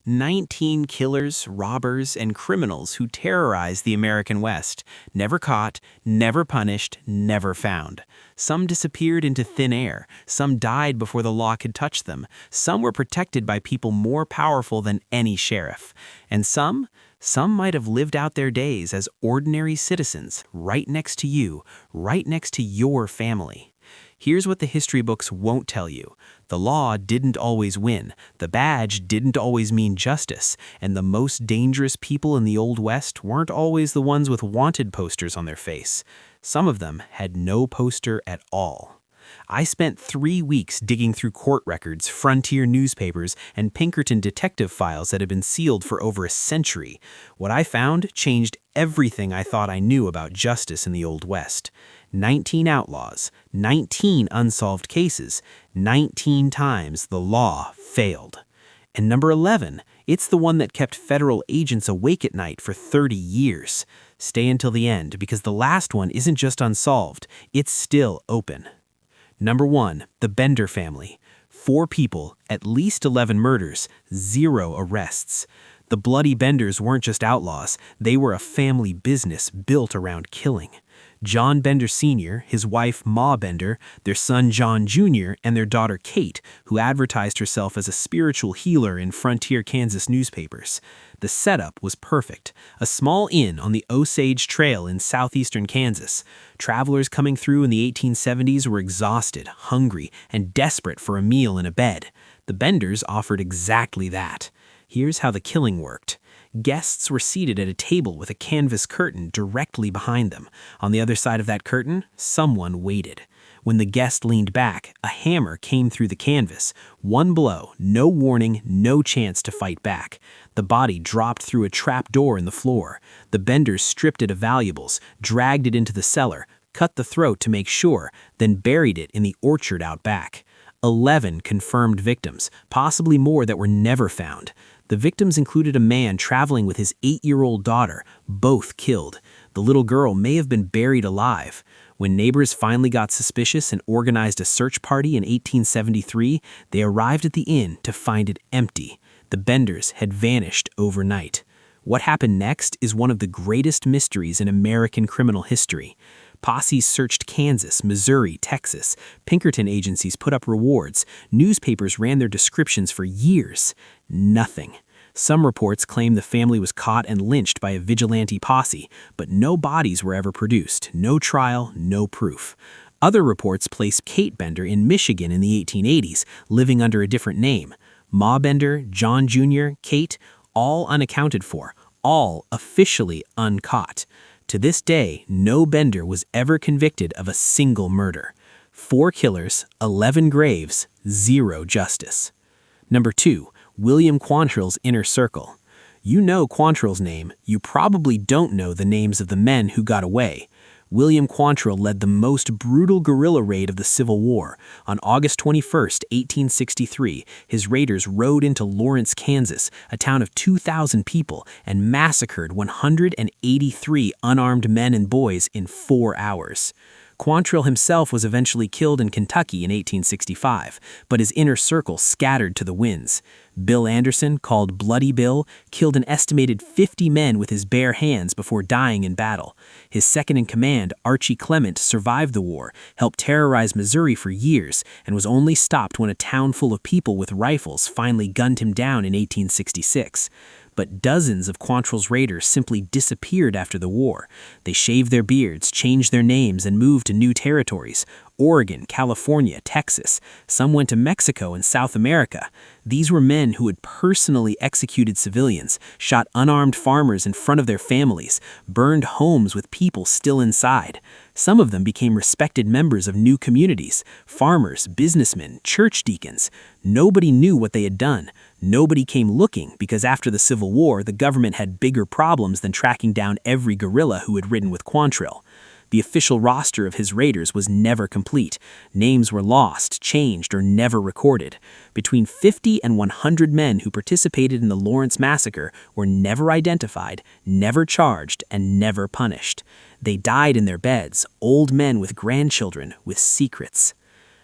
19 killers, robbers, and criminals who terrorized the American West. Never caught, never punished, never found. Some disappeared into thin air. Some died before the law could touch them. Some were protected by people more powerful than any sheriff. And some might have lived out their days as ordinary citizens right next to you, right next to your family. Here's what the history books won't tell you. The law didn't always win, the badge didn't always mean justice, and the most dangerous people in the Old West weren't always the ones with wanted posters on their face. Some of them had no poster at all. I spent 3 weeks digging through court records, frontier newspapers, and Pinkerton detective files that had been sealed for over a century. What I found changed everything I thought I knew about justice in the Old West. 19 outlaws, 19 unsolved cases, 19 times the law failed. And number 11, it's the one that kept federal agents awake at night for 30 years. Stay until the end, because the last one isn't just unsolved, it's still open. Number 1, the Bender family. 4 people, at least 11 murders, 0 arrests. The Bloody Benders weren't just outlaws, they were a family business built around killing. John Bender Sr., his wife Ma Bender, their son John Jr., and their daughter Kate, who advertised herself as a spiritual healer in frontier Kansas newspapers. The setup was perfect. A small inn on the Osage Trail in southeastern Kansas. Travelers coming through in the 1870s were exhausted, hungry, and desperate for a meal and a bed. The Benders offered exactly that. Here's how the killing worked. Guests were seated at a table with a canvas curtain directly behind them. On the other side of that curtain, someone waited. When the guest leaned back, a hammer came through the canvas. One blow, no warning, no chance to fight back. The body dropped through a trap door in the floor. The Benders stripped it of valuables, dragged it into the cellar, cut the throat to make sure, then buried it in the orchard out back. 11 confirmed victims, possibly more that were never found. The victims included a man traveling with his 8-year-old daughter, both killed. The little girl may have been buried alive. When neighbors finally got suspicious and organized a search party in 1873, they arrived at the inn to find it empty. The Benders had vanished overnight. What happened next is one of the greatest mysteries in American criminal history. Posses searched Kansas, Missouri, Texas. Pinkerton agencies put up rewards. Newspapers ran their descriptions for years. Nothing. Some reports claim the family was caught and lynched by a vigilante posse, but no bodies were ever produced. No trial, no proof. Other reports place Kate Bender in Michigan in the 1880s, living under a different name. Ma Bender, John Jr., Kate, all unaccounted for, all officially uncaught. To this day, no Bender was ever convicted of a single murder. 4 killers, 11 graves, 0 justice. Number 2, William Quantrill's inner circle. You know Quantrill's name, you probably don't know the names of the men who got away. William Quantrill led the most brutal guerrilla raid of the Civil War. On August 21, 1863, his raiders rode into Lawrence, Kansas, a town of 2,000 people, and massacred 183 unarmed men and boys in 4 hours. Quantrill himself was eventually killed in Kentucky in 1865, but his inner circle scattered to the winds. Bill Anderson, called Bloody Bill, killed an estimated 50 men with his bare hands before dying in battle. His second-in-command, 𝗪𝗓𝗄 Clement, survived the war, helped terrorize Missouri for years, and was only stopped when a town full of people with rifles finally gunned him down in 1866. But dozens of Quantrill's raiders simply disappeared after the war. They shaved their beards, changed their names, and moved to new territories. Oregon, California, Texas. Some went to Mexico and South America. These were men who had personally executed civilians, shot unarmed farmers in front of their families, burned homes with people still inside. Some of them became respected members of new communities, farmers, businessmen, church deacons. Nobody knew what they had done. Nobody came looking because after the Civil War, the government had bigger problems than tracking down every guerrilla who had ridden with Quantrill. The official roster of his raiders was never complete. Names were lost, changed, or never recorded. Between 50 and 100 men who participated in the Lawrence Massacre were never identified, never charged, and never punished. They died in their beds, old men with grandchildren with secrets.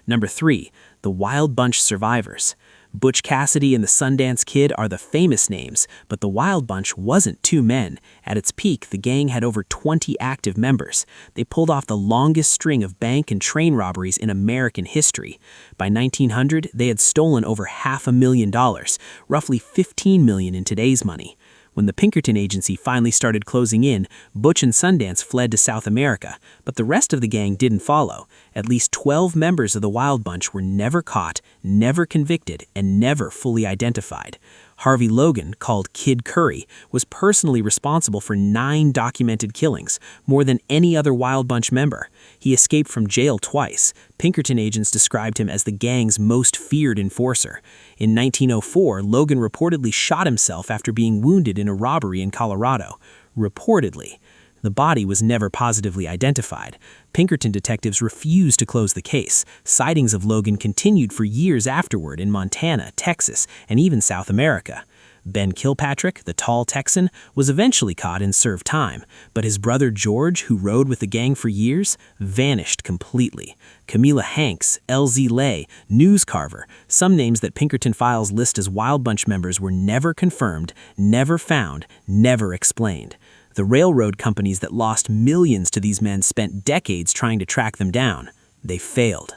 Number 3, the Wild Bunch survivors. Butch Cassidy and the Sundance Kid are the famous names, but the Wild Bunch wasn't two men. At its peak, the gang had over 20 active members. They pulled off the longest string of bank and train robberies in American history. By 1900, they had stolen over $500,000, roughly $15 million in today's money. When the Pinkerton Agency finally started closing in, Butch and Sundance fled to South America, but the rest of the gang didn't follow. At least 12 members of the Wild Bunch were never caught, never convicted, and never fully identified. Harvey Logan, called Kid Curry, was personally responsible for 9 documented killings, more than any other Wild Bunch member. He escaped from jail twice. Pinkerton agents described him as the gang's most feared enforcer. In 1904, Logan reportedly shot himself after being wounded in a robbery in Colorado. Reportedly. The body was never positively identified. Pinkerton detectives refused to close the case. Sightings of Logan continued for years afterward in Montana, Texas, and even South America. Ben Kilpatrick, the tall Texan, was eventually caught and served time, but his brother George, who rode with the gang for years, vanished completely. Camila Hanks, 𝗪𝗟𝗍, Newscarver, some names that Pinkerton files list as Wild Bunch members were never confirmed, never found, never explained. The railroad companies that lost millions to these men spent decades trying to track them down. They failed.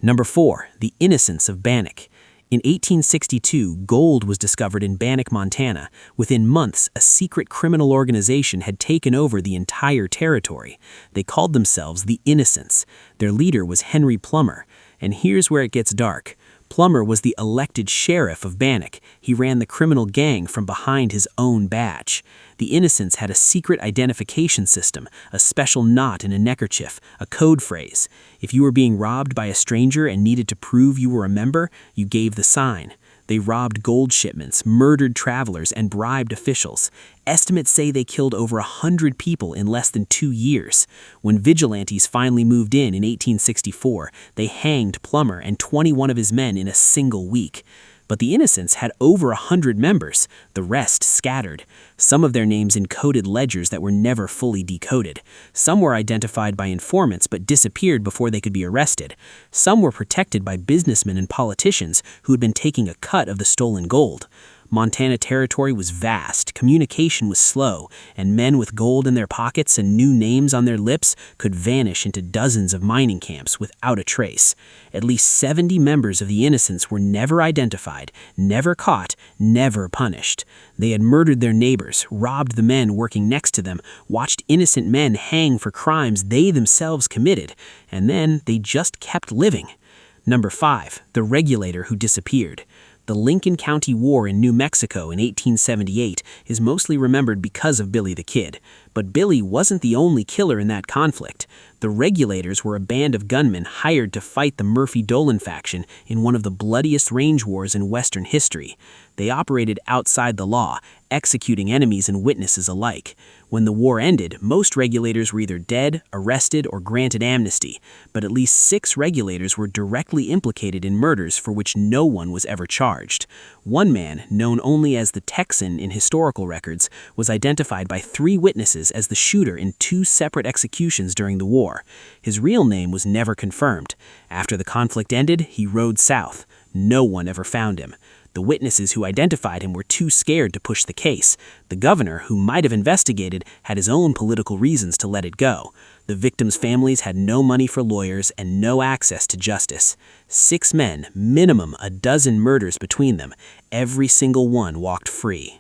Number 4, the innocence of Bannock. In 1862, gold was discovered in Bannock, Montana. Within months, a secret criminal organization had taken over the entire territory. They called themselves the Innocents. Their leader was Henry Plummer. And here's where it gets dark. Plummer was the elected sheriff of Bannock. He ran the criminal gang from behind his own badge. The Innocents had a secret identification system, a special knot in a neckerchief, a code phrase. If you were being robbed by a stranger and needed to prove you were a member, you gave the sign. They robbed gold shipments, murdered travelers, and bribed officials. Estimates say they killed over 100 people in less than 2 years. When vigilantes finally moved in 1864, they hanged Plummer and 21 of his men in a single week. But the Innocents had over 100 members, the rest scattered. Some of their names in coded ledgers that were never fully decoded. Some were identified by informants but disappeared before they could be arrested. Some were protected by businessmen and politicians who had been taking a cut of the stolen gold. Montana territory was vast, communication was slow, and men with gold in their pockets and new names on their lips could vanish into dozens of mining camps without a trace. At least 70 members of the Innocents were never identified, never caught, never punished. They had murdered their neighbors, robbed the men working next to them, watched innocent men hang for crimes they themselves committed, and then they just kept living. Number 5, the regulator who disappeared. The Lincoln County War in New Mexico in 1878 is mostly remembered because of Billy the Kid. But Billy wasn't the only killer in that conflict. The Regulators were a band of gunmen hired to fight the Murphy-Dolan faction in one of the bloodiest range wars in Western history. They operated outside the law, executing enemies and witnesses alike. When the war ended, most Regulators were either dead, arrested, or granted amnesty, but at least 6 Regulators were directly implicated in murders for which no one was ever charged. One man, known only as the Texan in historical records, was identified by 3 witnesses as the shooter in 2 separate executions during the war. His real name was never confirmed. After the conflict ended, he rode south. No one ever found him. The witnesses who identified him were too scared to push the case. The governor, who might have investigated, had his own political reasons to let it go. The victims' families had no money for lawyers and no access to justice. 6 men, minimum a dozen murders between them. Every single one walked free.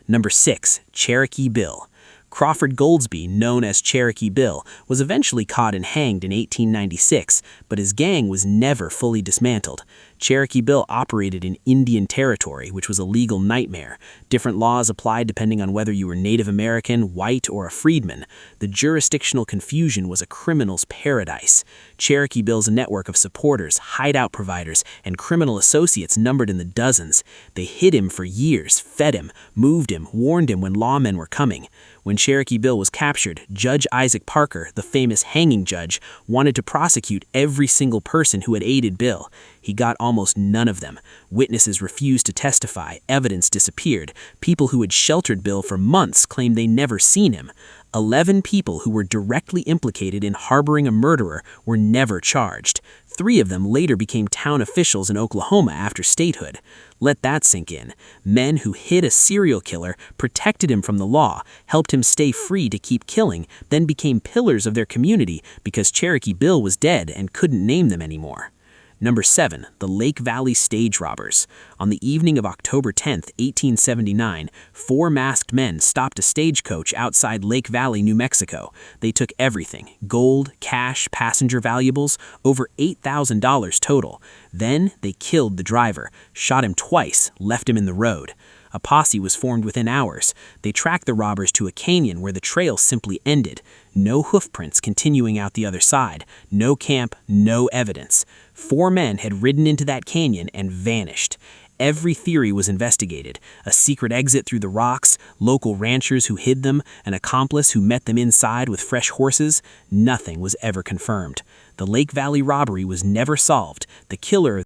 Number 6, Cherokee Bill. Crawford Goldsby, known as Cherokee Bill, was eventually caught and hanged in 1896, but his gang was never fully dismantled. Cherokee Bill operated in Indian Territory, which was a legal nightmare. Different laws applied depending on whether you were Native American, white, or a freedman. The jurisdictional confusion was a criminal's paradise. Cherokee Bill's network of supporters, hideout providers, and criminal associates numbered in the dozens. They hid him for years, fed him, moved him, warned him when lawmen were coming. When Cherokee Bill was captured, Judge Isaac Parker, the famous hanging judge, wanted to prosecute every single person who had aided Bill. He got almost none of them. Witnesses refused to testify, evidence disappeared. People who had sheltered Bill for months claimed they never seen him. 11 people who were directly implicated in harboring a murderer were never charged. 3 of them later became town officials in Oklahoma after statehood. Let that sink in. Men who hid a serial killer, protected him from the law, helped him stay free to keep killing, then became pillars of their community because Cherokee Bill was dead and couldn't name them anymore. Number 7. The Lake Valley Stage Robbers. On the evening of October 10, 1879, 4 masked men stopped a stagecoach outside Lake Valley, New Mexico. They took everything: gold, cash, passenger valuables, over $8,000 total. Then they killed the driver, shot him twice, left him in the road. A posse was formed within hours. They tracked the robbers to a canyon where the trail simply ended. No hoofprints continuing out the other side. No camp, no evidence. 4 men had ridden into that canyon and vanished. Every theory was investigated: a secret exit through the rocks, local ranchers who hid them, an accomplice who met them inside with fresh horses. Nothing was ever confirmed. The Lake Valley robbery was never solved. The killer